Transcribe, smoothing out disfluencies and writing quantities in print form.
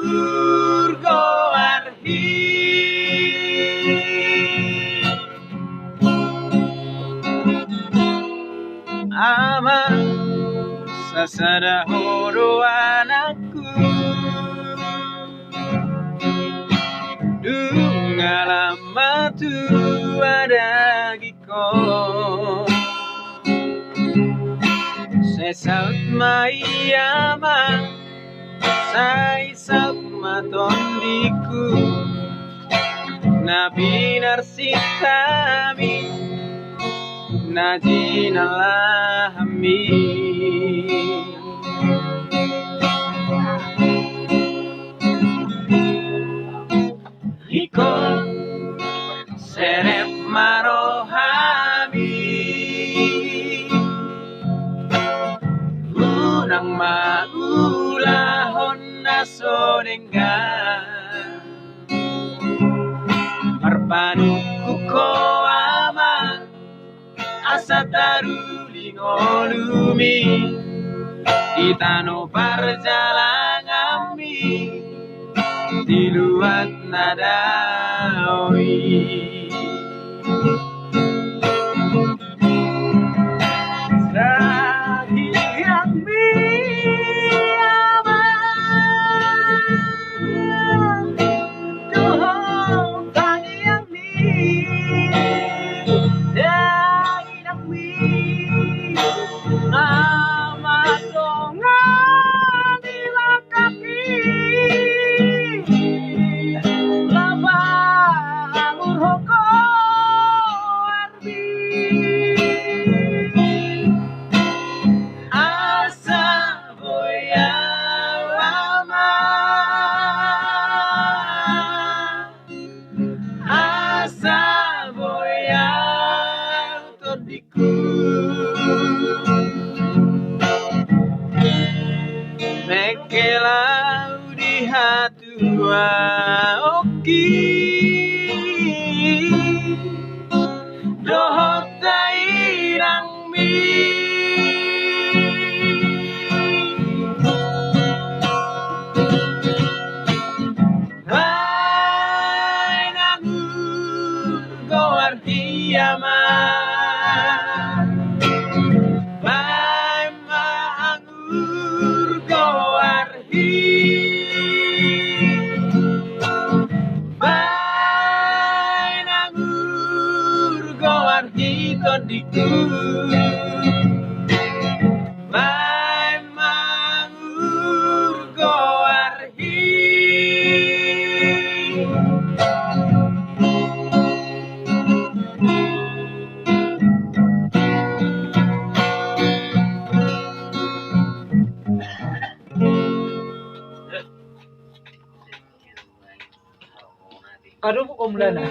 urgoarhi ama sasada horo anakku dungalama tu ada giko sesaut mayama sai sama tondiku nabi narsitami najinalahami Iko serep marohami unang maulahon na sonengga marpanuku ko ama asa tarulingolumi itano parjalangami diluat nadaoi Mekelau di hatua oki dohota irang mi Hai nangur goar hiyama diku Mai mangur goarhi Aduh kok mulana.